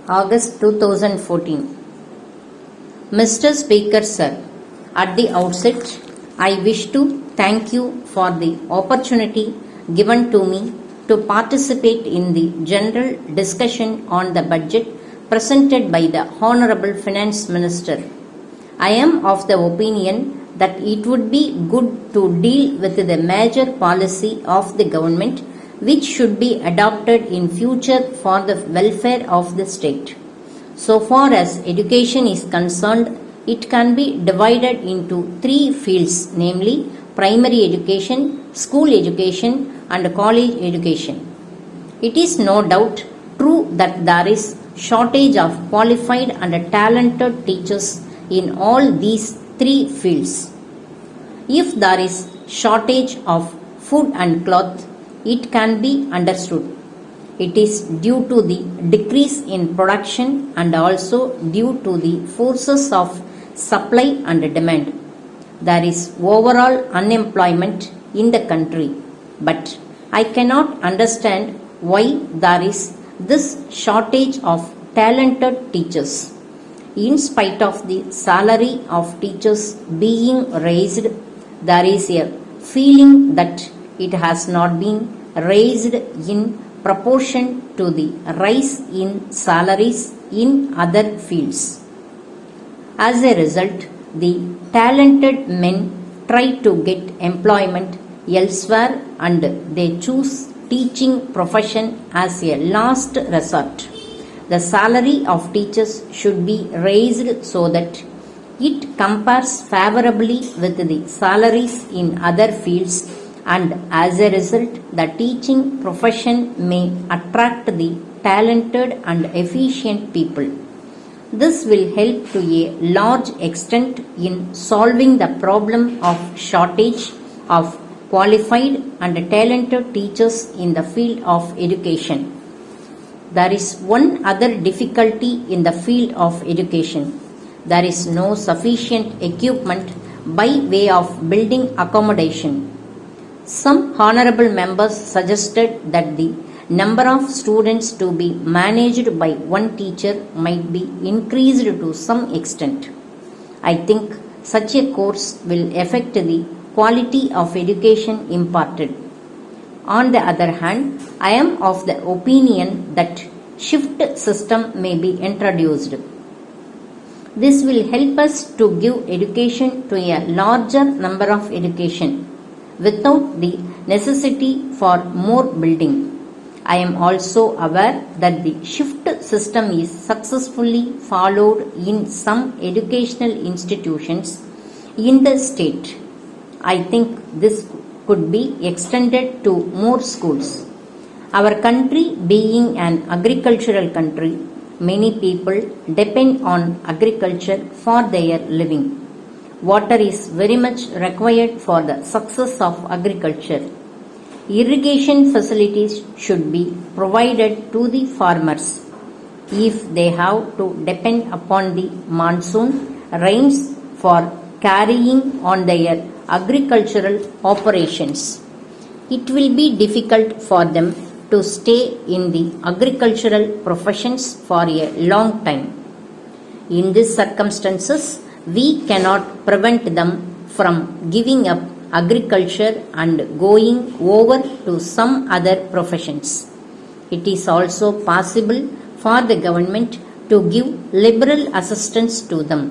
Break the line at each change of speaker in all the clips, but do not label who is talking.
August 2014. Mr. Speaker Sir, at the outset, I wish to thank you for the opportunity given to me to participate in the general discussion on the budget presented by the Honorable Finance Minister. I am of the opinion that it would be good to deal with the major policy of the government which should be adopted in future for the welfare of the state. So far as education is concerned, it can be divided into three fields, namely primary education, school education and college education. It is no doubt true that there is shortage of qualified and talented teachers in all these three fields. If there is shortage of food and cloth, it can be understood. It is due to the decrease in production and also due to the forces of supply and demand. There is overall unemployment in the country, but I cannot understand why there is this shortage of talented teachers. In spite of the salary of teachers being raised, there is a feeling that it has not been raised in proportion to the rise in salaries in other fields. As a result, the talented men try to get employment elsewhere and they choose teaching profession as a last resort. The salary of teachers should be raised so that it compares favorably with the salaries in other fields, and as a result the teaching profession may attract the talented and efficient people. This will help to a large extent in solving the problem of shortage of qualified and talented teachers in the field of education. There is one other difficulty in the field of education. There is no sufficient equipment by way of building accommodation. Some honorable members suggested that the number of students to be managed by one teacher might be increased to some extent. I think such a course will affect the quality of education imparted. On the other hand, I am of the opinion that shift system may be introduced. This will help us to give education to a larger number of education without the necessity for more building. I am also aware that the shift system is successfully followed in some educational institutions in the state. I think this could be extended to more schools. Our country being an agricultural country, many people depend on agriculture for their living. Water is very much required for the success of agriculture. Irrigation facilities should be provided to the farmers. If they have to depend upon the monsoon rains for carrying on their agricultural operations, it will be difficult for them to stay in the agricultural professions for a long time. In these circumstances, we cannot prevent them from giving up agriculture and going over to some other professions. It is also possible for the government to give liberal assistance to them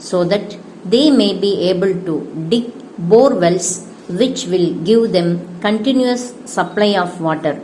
so that they may be able to dig bore wells which will give them continuous supply of water.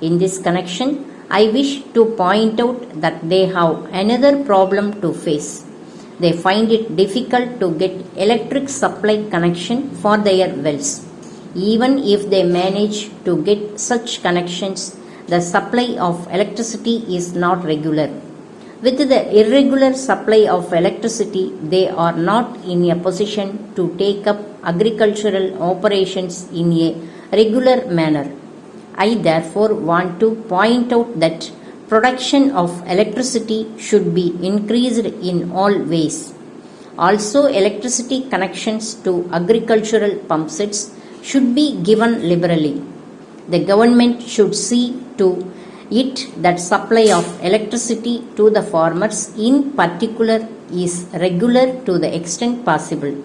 In this connection, I wish to point out that they have another problem to face. They find it difficult to get electric supply connection for their wells. Even if they manage to get such connections, the supply of electricity is not regular. With the irregular supply of electricity, they are not in a position to take up agricultural operations in a regular manner. I therefore want to point out that production of electricity should be increased in all ways. Also, electricity connections to agricultural pump sets should be given liberally. The government should see to It that supply of electricity to the farmers in particular is regular to the extent possible.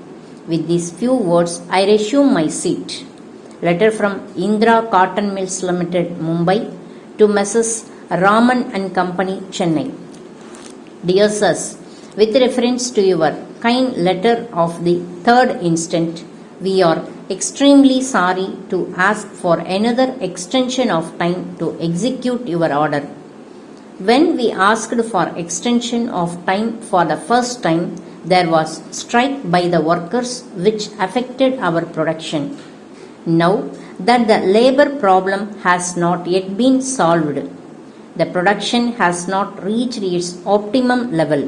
With these few words, I resume my seat. Letter from Indra Cotton Mills Limited, Mumbai, to Messrs. Raman and Company, Chennai. Dear Sirs, with reference to your kind letter of the 3rd instant, we are extremely sorry to ask for another extension of time to execute your order. When we asked for extension of time for the first time, there was strike by the workers which affected our production. Now that the labor problem has not yet been solved, the production has not reached its optimum level.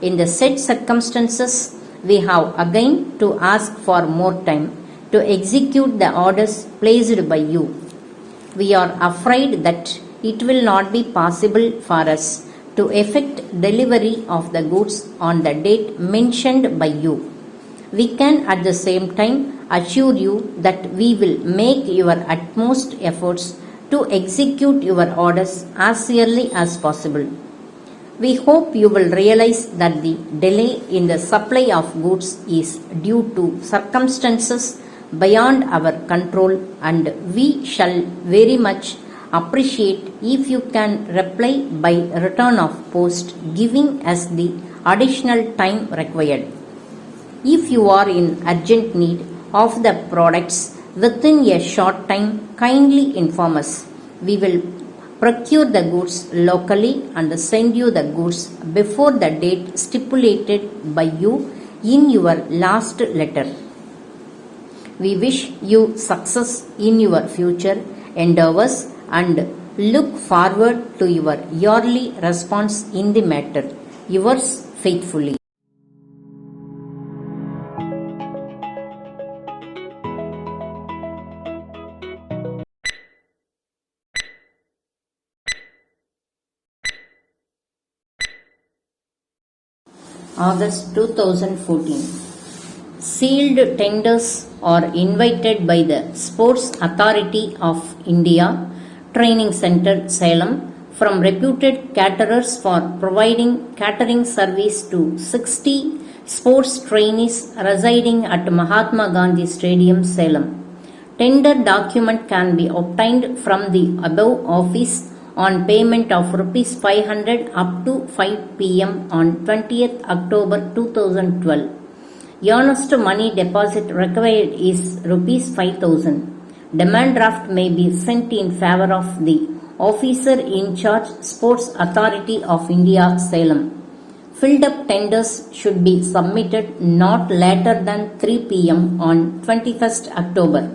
In the said circumstances, we have again to ask for more time to execute the orders placed by you. We are afraid that it will not be possible for us to effect delivery of the goods on the date mentioned by you. We can at the same time assure you that we will make your utmost efforts to execute your orders as early as possible. We hope you will realize that the delay in the supply of goods is due to circumstances beyond our control, and we shall very much appreciate if you can reply by return of post giving us the additional time required. If you are in urgent need of the products within a short time, kindly inform us. We will procure the goods locally and send you the goods before the date stipulated by you in your last letter. We wish you success in your future endeavors and look forward to your yearly response in the matter. Yours faithfully. August 2014. Sealed tenders are invited by the Sports Authority of India Training Center, Salem, from reputed caterers for providing catering service to 60 sports trainees residing at Mahatma Gandhi Stadium, Salem. Tender document can be obtained from the above office on payment of Rs 500 up to 5 p.m. on 20th October 2012. Earnest money deposit required is Rs 5,000. Demand draft may be sent in favor of the Officer in Charge, Sports Authority of India, Salem. Filled up tenders should be submitted not later than 3 p.m. on 21st October.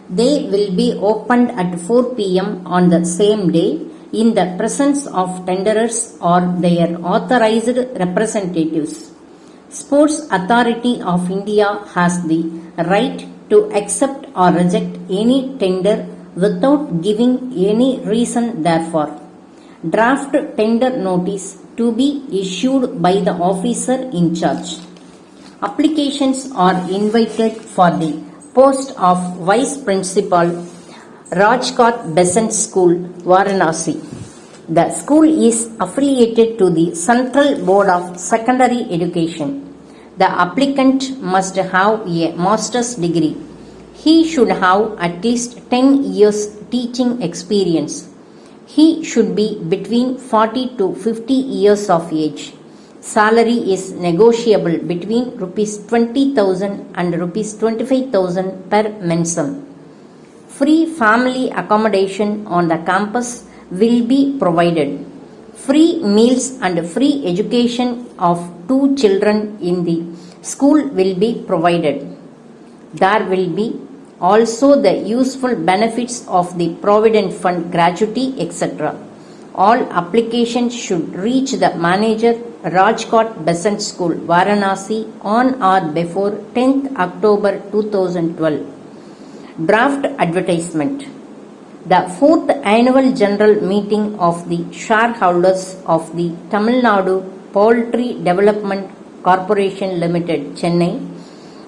They will be opened at 4 p.m. on the same day in the presence of tenderers or their authorized representatives. Sports Authority of India has the right to accept or reject any tender without giving any reason therefor. Draft tender notice to be issued by the officer in charge. Applications are invited for the post of Vice Principal, Rajkot Besant School, Varanasi. The school is affiliated to the Central Board of Secondary Education. The applicant must have a master's degree. He should have at least 10 years teaching experience. He should be between 40 to 50 years of age. Salary is negotiable between Rs 20,000 and Rs 25,000 per mensem. Free family accommodation on the campus will be provided. Free meals and free education of 2 children in the school will be provided. There will be also the useful benefits of the Provident Fund, gratuity, etc. All applications should reach the manager, Rajkot Besant School, Varanasi, on or before 10th October 2012. Draft advertisement. The 4th Annual General Meeting of the Shareholders of the Tamil Nadu Poultry Development Corporation Limited, Chennai,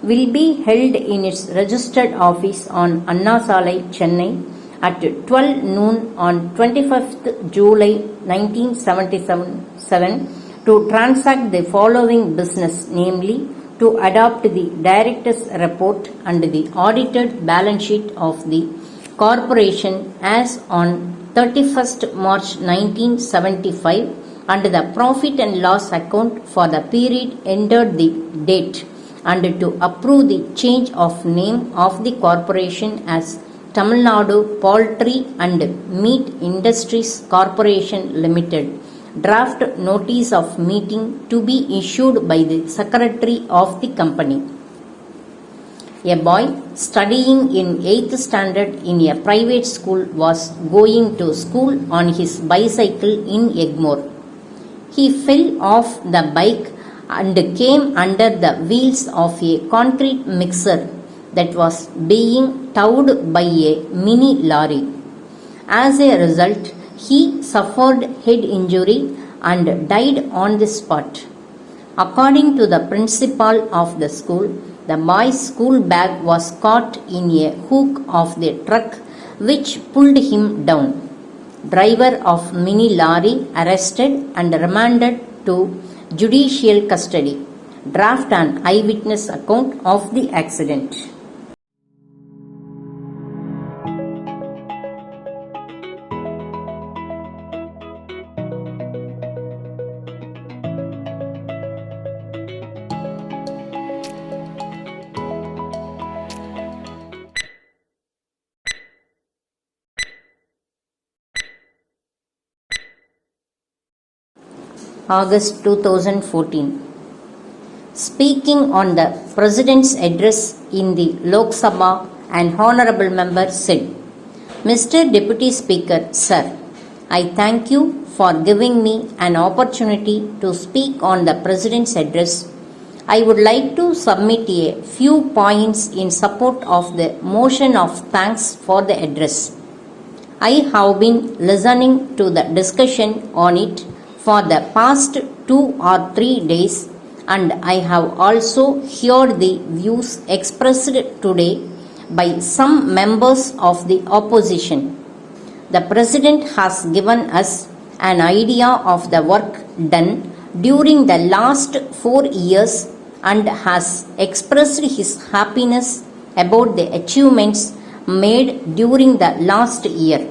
will be held in its registered office on Anna Salai, Chennai, at 12 noon on 25th July 1977 to transact the following business, namely to adopt the director's report and the audited balance sheet of the corporation as on 31st March 1975 and the profit and loss account for the period entered the date, and to approve the change of name of the corporation as Tamil Nadu Poultry and Meat Industries Corporation Limited. Draft notice of meeting to be issued by the secretary of the company. A boy studying in 8th standard in a private school was going to school on his bicycle in Egmore. He fell off the bike and came under the wheels of a concrete mixer that was being towed by a mini lorry. As a result, he suffered head injury and died on the spot. According to the principal of the school, the boy's school bag was caught in a hook of the truck which pulled him down. Driver of mini lorry arrested and remanded to judicial custody. Draft an eyewitness account of the accident. August 2014. Speaking on the President's address in the Lok Sabha, an honorable member said, Mr. Deputy Speaker, Sir, I thank you for giving me an opportunity to speak on the President's address. I would like to submit a few points in support of the motion of thanks for the address. I have been listening to the discussion on it for the past 2 or 3 days, and I have also heard the views expressed today by some members of the opposition. The President has given us an idea of the work done during the last 4 years and has expressed his happiness about the achievements made during the last year.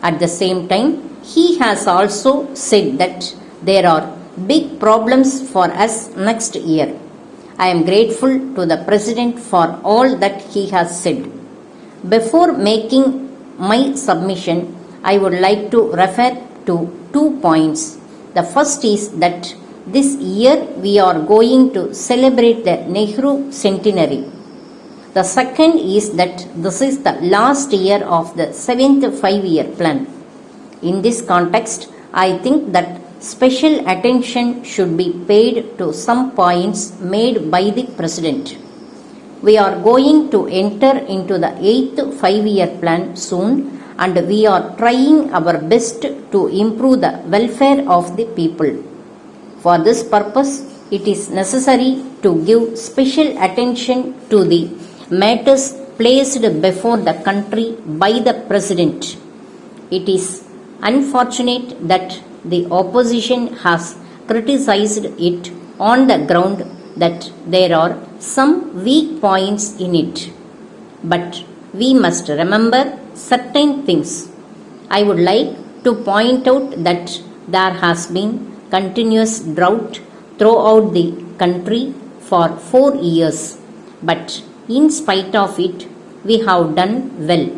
At the same time, he has also said that there are big problems for us next year. I am grateful to the President for all that he has said. Before making my submission, I would like to refer to 2 points. The first is that this year we are going to celebrate the Nehru centenary. The second is that this is the last year of the 7th 5-year plan. In this context, I think that special attention should be paid to some points made by the President. We are going to enter into the 8th 5-year plan soon, and we are trying our best to improve the welfare of the people. For this purpose, it is necessary to give special attention to the matters placed before the country by the President. It is unfortunate that the opposition has criticized it on the ground that there are some weak points in it. But we must remember certain things. I would like to point out that there has been continuous drought throughout the country for 4 years. But in spite of it, we have done well.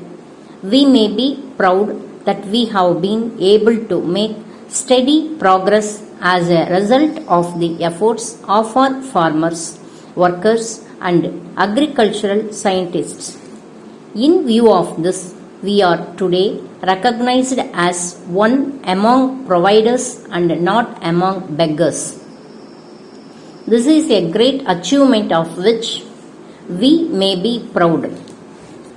We may be proud that we have been able to make steady progress as a result of the efforts of our farmers, workers, and agricultural scientists. In view of this, we are today recognized as one among providers and not among beggars. This is a great achievement of which we may be proud.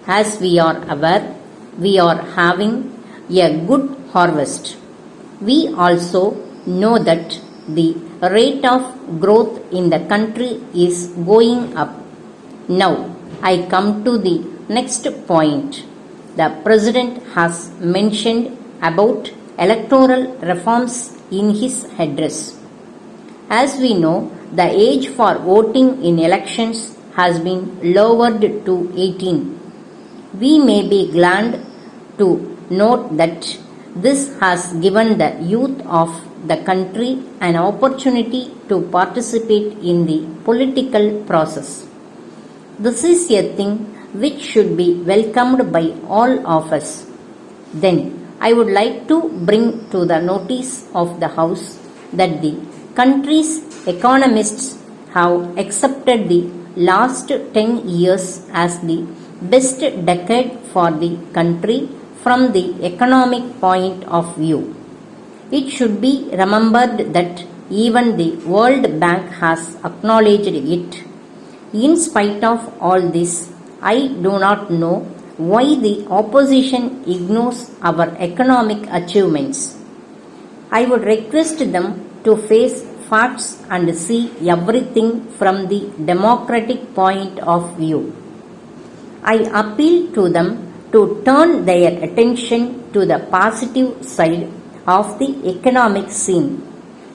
As we are aware, we are having a good harvest. We also know that the rate of growth in the country is going up. Now, I come to the next point. the President has mentioned about electoral reforms in his address. As we know, the age for voting in elections has been lowered to 18. We may be glad to note that this has given the youth of the country an opportunity to participate in the political process. This is a thing which should be welcomed by all of us. Then, I would like to bring to the notice of the House that the country's economists have accepted the last 10 years as the best decade for the country from the economic point of view. It should be remembered that even the World Bank has acknowledged it. In spite of all this, I do not know why the opposition ignores our economic achievements. I would request them to face facts and see everything from the democratic point of view. I appeal to them to turn their attention to the positive side of the economic scene.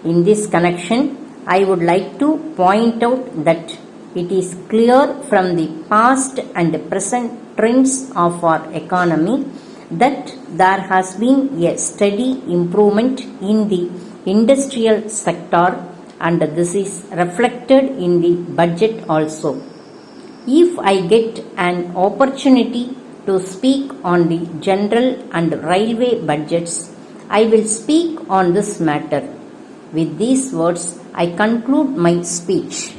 In this connection, I would like to point out that it is clear from the past and present trends of our economy that there has been a steady improvement in the industrial sector, and this is reflected in the budget also. If I get an opportunity to speak on the general and railway budgets, I will speak on this matter. With these words, I conclude my speech.